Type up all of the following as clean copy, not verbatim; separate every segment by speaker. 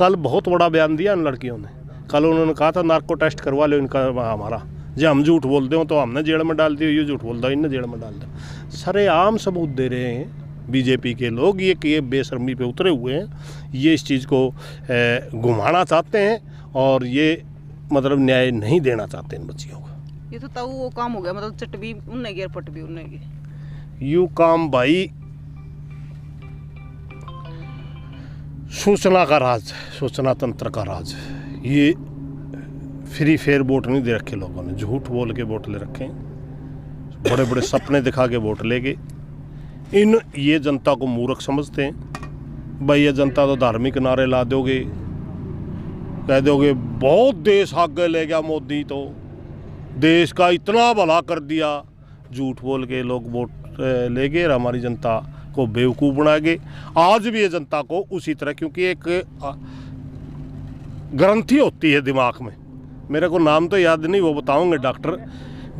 Speaker 1: कल बहुत बड़ा बयान दिया उन लड़कियों ने। कल उन्होंने कहा था नार्को टेस्ट करवा लो इनका हमारा, जो हम झूठ बोलते हो तो हमने जेल में डाल दिया, ये झूठ बोल दो इनने जेल में डाल दिया। सरेआम सबूत दे रहे हैं बीजेपी के लोग, ये बेशर्मी पे उतरे हुए हैं, ये इस चीज़ को घुमाना चाहते हैं और ये मतलब न्याय नहीं देना चाहते इन बच्चियों को।
Speaker 2: ये तो ताऊ वो काम हो गया, मतलब चट भी उन्ने की पट भी उन्ने की।
Speaker 1: यू काम भाई सूचना का राज, सूचना तंत्र का राज। ये फ्री फेयर वोट नहीं दे रखे लोगों ने, झूठ बोल के वोट ले रखे हैं, बड़े बड़े सपने दिखा के वोट ले गए। ये जनता को मूर्ख समझते हैं। भाई ये जनता तो धार्मिक नारे ला दोगे, कह दोगे बहुत देश आगे ले गया मोदी, तो देश का इतना भला कर दिया, झूठ बोल के लोग वोट ले गए और हमारी जनता को बेवकूफ़ बना गए। आज भी ये जनता को उसी तरह, क्योंकि एक ग्रंथि होती है दिमाग में, मेरे को नाम तो याद नहीं, वो बताऊंगे डॉक्टर।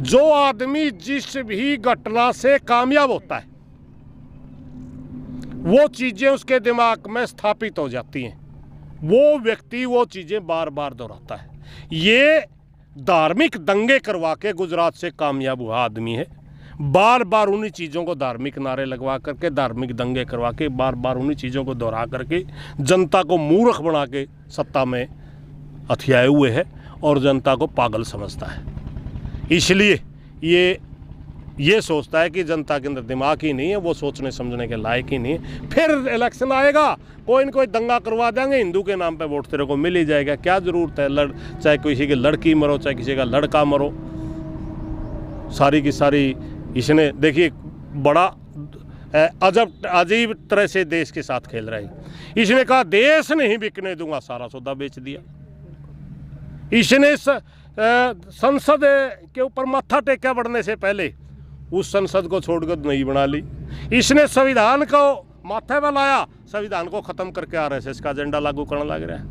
Speaker 1: जो आदमी जिस भी घटना से कामयाब होता है वो चीज़ें उसके दिमाग में स्थापित हो जाती हैं, वो व्यक्ति वो चीज़ें बार बार दोहराता है। ये धार्मिक दंगे करवा के गुजरात से कामयाब हुआ आदमी है, बार बार उन्हीं चीज़ों को धार्मिक नारे लगवा करके, धार्मिक दंगे करवा के, बार बार उन्हीं चीज़ों को दोहरा करके जनता को मूर्ख बना के सत्ता में हथियाए हुए है और जनता को पागल समझता है। इसलिए ये सोचता है कि जनता के अंदर दिमाग ही नहीं है, वो सोचने समझने के लायक ही नहीं है। फिर इलेक्शन आएगा, कोई न कोई दंगा करवा देंगे, हिंदू के नाम पे वोट तेरे को मिल ही जाएगा, क्या ज़रूरत है चाहे किसी की लड़की मरो, चाहे किसी का लड़का मरो, सारी की सारी। इसने देखिए बड़ा अजीब तरह से देश के साथ खेल रहा है। इसने कहा देश नहीं बिकने दूंगा, सारा सौदा बेच दिया। इसने संसद के ऊपर माथा टेका बढ़ने से पहले उस संसद को छोड़कर नहीं बना ली। इसने संविधान को माथे पर लाया, संविधान को खत्म करके आरएसएस का एजेंडा लागू करने लग रहा है।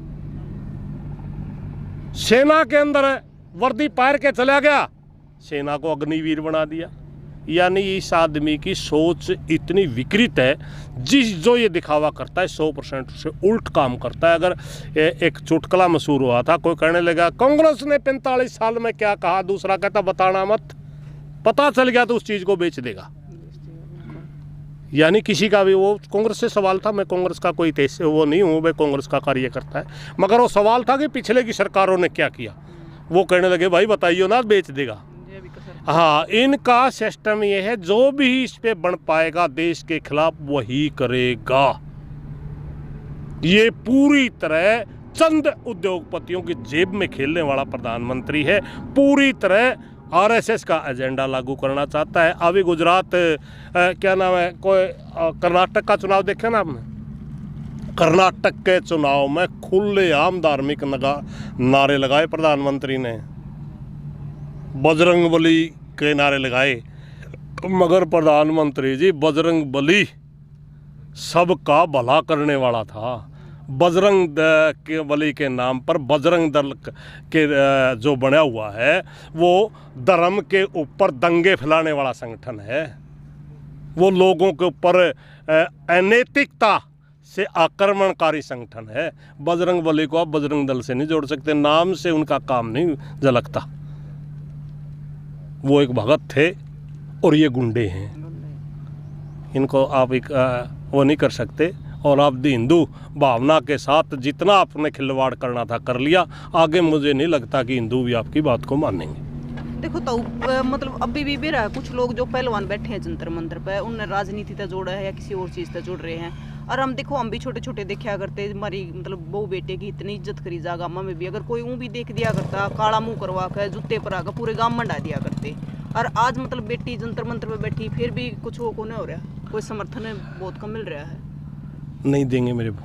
Speaker 1: सेना के अंदर वर्दी पहन के चला गया, सेना को अग्निवीर बना दिया। यानी इस आदमी की सोच इतनी विकृत है, जो ये दिखावा करता है 100% से उल्ट काम करता है। अगर एक चुटकुला मशहूर हुआ था, कोई कहने लगा कांग्रेस ने 45 साल में क्या कहा, दूसरा कहता बताना मत, पता चल गया तो उस चीज़ को बेच देगा। यानी किसी का भी, वो कांग्रेस से सवाल था, मैं कांग्रेस का कोई वो नहीं हूँ, मैं कांग्रेस का कार्यकर्ता है, मगर वो सवाल था कि पिछले की सरकारों ने क्या किया। वो कहने लगे भाई बताइए ना, बेच देगा। हाँ, इनका सिस्टम ये है, जो भी इस पे बन पाएगा देश के खिलाफ वही करेगा। ये पूरी तरह चंद उद्योगपतियों की जेब में खेलने वाला प्रधानमंत्री है, पूरी तरह आरएसएस का एजेंडा लागू करना चाहता है। अभी गुजरात क्या नाम है, कोई कर्नाटक का चुनाव देखे ना आपने, कर्नाटक के चुनाव में खुलेआम धार्मिक नारे लगाए प्रधानमंत्री ने, बजरंग बली के नारे लगाए। मगर प्रधानमंत्री जी, बजरंग बली सबका भला करने वाला था। बजरंग के बली के नाम पर बजरंग दल के जो बना हुआ है, वो धर्म के ऊपर दंगे फैलाने वाला संगठन है। वो लोगों के ऊपर अनैतिकता से आक्रमणकारी संगठन है। बजरंग बली को आप बजरंग दल से नहीं जोड़ सकते, नाम से उनका काम नहीं झलकता। वो एक भगत थे और ये गुंडे हैं, इनको आप एक वो नहीं कर सकते। और आप हिंदू भावना के साथ जितना आपने खिलवाड़ करना था कर लिया, आगे मुझे नहीं लगता कि हिंदू भी आपकी बात को मानेंगे।
Speaker 2: देखो तो मतलब अभी भी रहा है, कुछ लोग जो पहलवान बैठे हैं जंतर मंतर पे, उन्हें राजनीति से जोड़ा है या किसी और चीज़ से जोड़ रहे हैं। और हम देखो, हम भी छोटे छोटे देखा करते, हमारी मतलब बहू बेटे की इतनी इज्जत करी जागा में भी, अगर कोई ऊँ भी देख दिया करता, काला मुँह करवा कर जूते पर आकर पूरे गाँव मंडा दिया करते। और आज मतलब बेटी जंतर मंतर पे बैठी, फिर भी कुछ वो को नहीं हो रहा, कोई समर्थन बहुत कम मिल रहा है।
Speaker 1: नहीं देंगे मेरे को।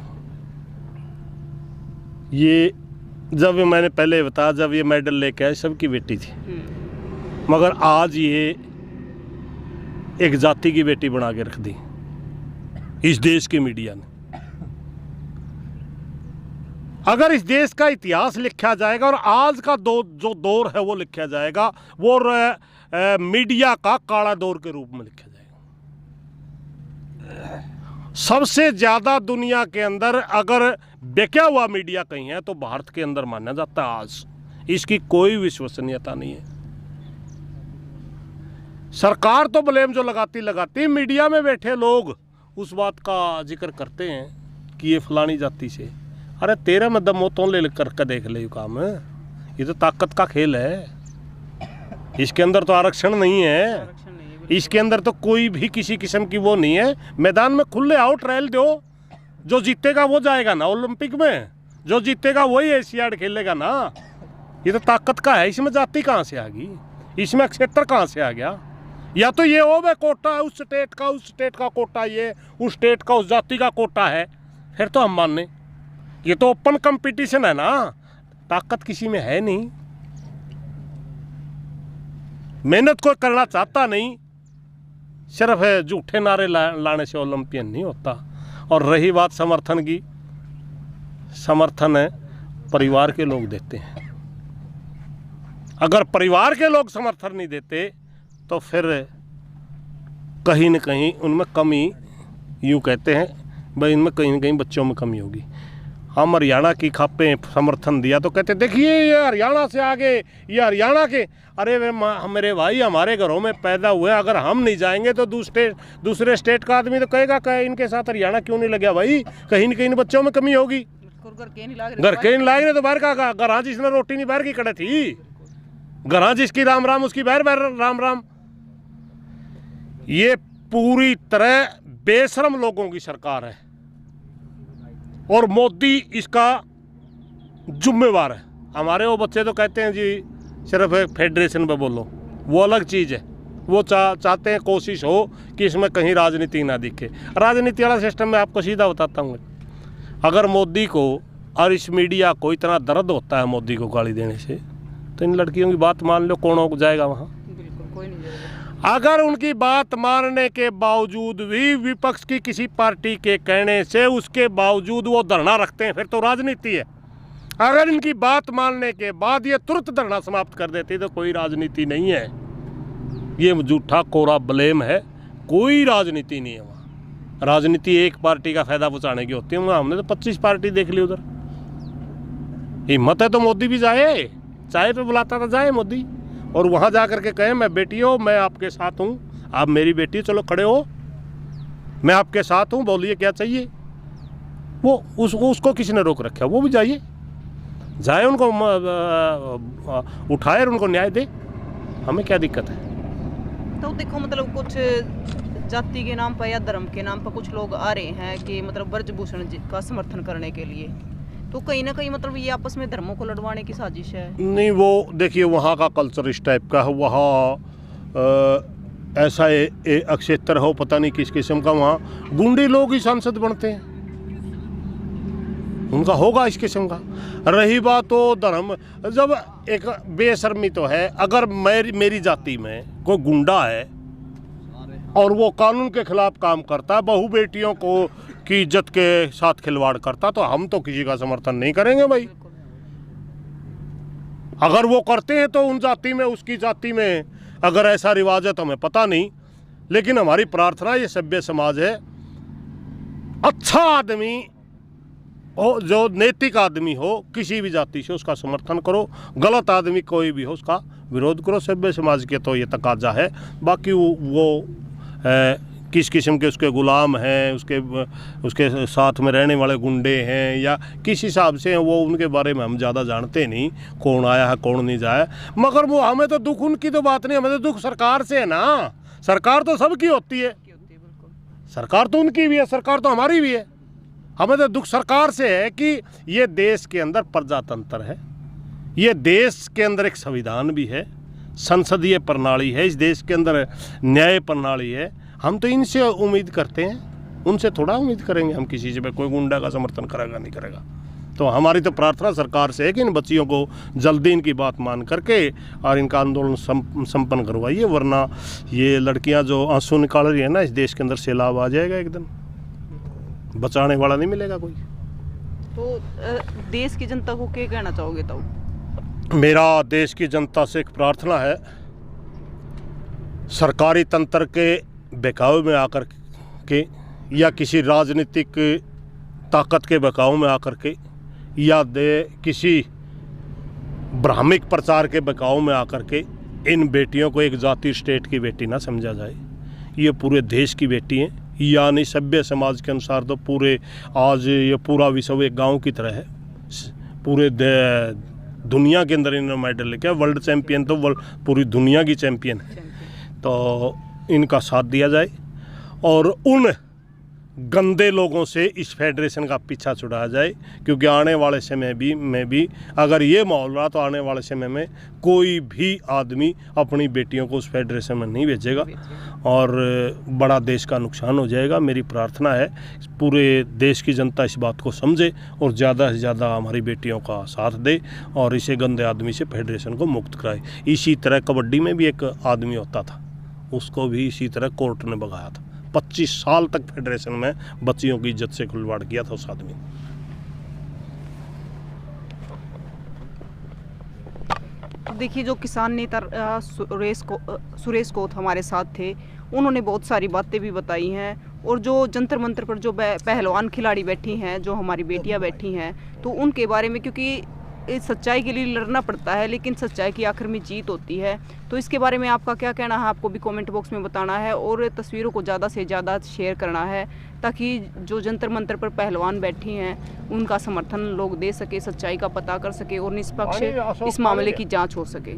Speaker 1: ये जब मैंने पहले बताया, जब ये मेडल लेके आए सबकी बेटी थी, मगर आज ये एक जाति की बेटी बना के रख दी इस देश की मीडिया ने। अगर इस देश का इतिहास लिखा जाएगा और आज का जो दौर है वो लिखा जाएगा, वो मीडिया का काला दौर के रूप में लिखा जाएगा। सबसे ज़्यादा दुनिया के अंदर अगर बेचा हुआ मीडिया कहीं है तो भारत के अंदर माना जाता है आज। इसकी कोई विश्वसनीयता नहीं है। सरकार तो ब्लेम जो लगाती, मीडिया में बैठे लोग उस बात का जिक्र करते हैं कि ये फलानी जाति से। अरे तेरे में दम हो तो ले करके देख ले ये काम है। ये तो ताकत का खेल है, इसके अंदर तो आरक्षण नहीं है, इसके अंदर तो कोई भी किसी किस्म की वो नहीं है। मैदान में खुले आओ, ट्रायल दो, जो जीतेगा वो जाएगा ना ओलंपिक में, जो जीतेगा वही एशियाड खेलेगा ना। ये तो ताकत का है, इसमें जाति कहाँ से आ गई, इसमें क्षेत्र कहाँ से आ गया? या तो ये हो भाई कोटा है उस स्टेट का कोटा, ये उस स्टेट का उस जाति का कोटा है, फिर तो हम माने। ये तो ओपन कंपटीशन है ना, ताकत किसी में है नहीं, मेहनत कोई करना चाहता नहीं, सिर्फ है झूठे नारे लाने से ओलंपियन नहीं होता। और रही बात समर्थन की, समर्थन है परिवार के लोग देते हैं। अगर परिवार के लोग समर्थन नहीं देते तो फिर कहीं न कहीं उनमें कमी, यूँ कहते हैं भाई इनमें कहीं न कहीं बच्चों में कमी होगी। हम हरियाणा की खापे समर्थन दिया तो कहते देखिए ये हरियाणा से आगे, ये हरियाणा के। अरे मेरे भाई हमारे घरों में पैदा हुए, अगर हम नहीं जाएंगे तो दूसरे स्टेट का आदमी तो कहेगा कि इनके साथ हरियाणा क्यों नहीं लगा भाई, कहीं न कहीं बच्चों में कमी होगी। घर के नहीं लाग रहे तो बाहर का घर जिसने रोटी नहीं बाहर की कड़े थी, घर जिसकी राम राम उसकी बाहर राम राम। ये पूरी तरह बेशरम लोगों की सरकार है और मोदी इसका जिम्मेवार है। हमारे वो बच्चे तो कहते हैं जी सिर्फ फेडरेशन पे बोलो, वो अलग चीज़ है। वो चाहते हैं कोशिश हो कि इसमें कहीं राजनीति ना दिखे। राजनीति वाला सिस्टम में आपको सीधा बताता हूँ, अगर मोदी को और इस मीडिया को इतना दर्द होता है मोदी को गाली देने से, तो इन लड़कियों की बात मान लो, कौन हो जाएगा वहाँ?
Speaker 2: बिल्कुल कोई नहीं जाएगा।
Speaker 1: अगर उनकी बात मानने के बावजूद भी विपक्ष की किसी पार्टी के कहने से उसके बावजूद वो धरना रखते हैं, फिर तो राजनीति है। अगर इनकी बात मानने के बाद ये तुरंत धरना समाप्त कर देते तो कोई राजनीति नहीं है। ये झूठा कोरा ब्लेम है, कोई राजनीति नहीं है वहाँ। राजनीति एक पार्टी का फायदा पहुँचाने की होती है। हमने तो 25 पार्टी देख ली उधर। हिम्मत है तो मोदी भी जाए, चाय पे बुलाता था जाए मोदी, और वहाँ जा कर के कहे मैं बेटी हो, मैं आपके साथ हूँ, आप मेरी बेटी, चलो खड़े हो, मैं आपके साथ हूँ, बोलिए क्या चाहिए। वो उसको किसी ने रोक रखा, वो भी जाइए, जाए, उनको उठाए और उनको न्याय दे, हमें क्या दिक्कत है।
Speaker 2: तो देखो मतलब कुछ जाति के नाम पर या धर्म के नाम पर कुछ लोग आ रहे हैं कि मतलब ब्रजभूषण का समर्थन करने के लिए, तो कहीं ना कहीं मतलब ये आपस में धर्मों को लड़वाने की साजिश है। नहीं,
Speaker 1: वो देखिए वहाँ का कल्चर इस टाइप का है, वहाँ ऐसा अक्षेत्र हो पता नहीं किस किस्म का, वहाँ गुंडे लोग ही सांसद बनते हैं, उनका होगा इस किस्म का। रही बात तो धर्म, जब एक बेशर्मी तो है, अगर मेरी जाति में कोई गुंडा है और वो कानून के खिलाफ काम करता, बहू बेटियों को की इज्जत के साथ खिलवाड़ करता, तो हम तो किसी का समर्थन नहीं करेंगे भाई। अगर वो करते हैं तो उन जाति में, उसकी जाति में अगर ऐसा रिवाज है तो हमें पता नहीं, लेकिन हमारी प्रार्थना ये सभ्य समाज है, अच्छा आदमी हो, जो नैतिक आदमी हो किसी भी जाति से, उसका समर्थन करो। गलत आदमी कोई भी हो उसका विरोध करो। सभ्य समाज के तो ये तकाजा है। बाकी वो किस किस्म के उसके गुलाम हैं, उसके साथ में रहने वाले गुंडे हैं या किस हिसाब से हैं, वो उनके बारे में हम ज़्यादा जानते नहीं, कौन आया है कौन नहीं जाया। मगर वो हमें तो दुख उनकी तो बात नहीं, हमें तो दुख सरकार से है ना। सरकार तो सबकी होती है, सरकार तो उनकी भी है, सरकार तो हमारी भी है। हमें तो दुख सरकार से है कि ये देश के अंदर प्रजातंत्र है, ये देश के अंदर एक संविधान भी है, संसदीय प्रणाली है, इस देश के अंदर न्याय प्रणाली है। हम तो इनसे उम्मीद करते हैं, उनसे थोड़ा उम्मीद करेंगे हम किसी से। कोई गुंडा का समर्थन करेगा नहीं करेगा। तो हमारी तो प्रार्थना सरकार से है कि इन बच्चियों को जल्दी इनकी बात मान करके और इनका आंदोलन संपन्न करवाइए, वरना ये लड़कियां जो आंसू निकाल रही है ना, इस देश के अंदर सैलाब आ जाएगा एकदम, बचाने वाला नहीं मिलेगा कोई।
Speaker 2: तो देश की जनता को क्या कहना चाहोगे? तो
Speaker 1: मेरा देश की जनता से एक प्रार्थना है, सरकारी तंत्र के बहकावे में आकर के या किसी राजनीतिक ताकत के बहकाव में आकर के या किसी भ्रामिक प्रचार के बहकाव में आकर के इन बेटियों को एक जाति स्टेट की बेटी ना समझा जाए। ये पूरे देश की बेटी हैं, यानी सभ्य समाज के अनुसार तो पूरे आज ये पूरा विश्व एक गांव की तरह है। पूरे दुनिया के अंदर इन्होंने मेडल लेके, वर्ल्ड चैंपियन तो पूरी दुनिया की चैंपियन है। तो इनका साथ दिया जाए और उन गंदे लोगों से इस फेडरेशन का पीछा छुड़ाया जाए, क्योंकि आने वाले समय में भी अगर ये माहौल रहा तो आने वाले समय में कोई भी आदमी अपनी बेटियों को उस फेडरेशन में नहीं भेजेगा और बड़ा देश का नुकसान हो जाएगा। मेरी प्रार्थना है पूरे देश की जनता इस बात को समझे और ज़्यादा से ज़्यादा हमारी बेटियों का साथ दे और इसे गंदे आदमी से फेडरेशन को मुक्त कराए। इसी तरह कबड्डी में भी एक आदमी होता था, उसको भी इसी तरह कोर्ट ने भगाया था। 25 साल तक फेडरेशन में बच्चियों की इज्जत से खिलवाड़ किया था उस आदमी।
Speaker 2: देखिए, जो किसान नेता सुरेश कोत हमारे साथ थे, उन्होंने बहुत सारी बातें भी बताई हैं। और जो जंतर मंतर पर जो पहलवान खिलाड़ी बैठी हैं, जो हमारी बेटियां बैठी हैं, तो उनके बारे में, क्योंकि इस सच्चाई के लिए लड़ना पड़ता है, लेकिन सच्चाई की आखिर में जीत होती है। तो इसके बारे में आपका क्या कहना है, आपको भी कमेंट बॉक्स में बताना है और तस्वीरों को ज़्यादा से ज़्यादा शेयर करना है, ताकि जो जंतर मंतर पर पहलवान बैठी हैं उनका समर्थन लोग दे सके, सच्चाई का पता कर सके और निष्पक्ष इस मामले की जांच हो सके।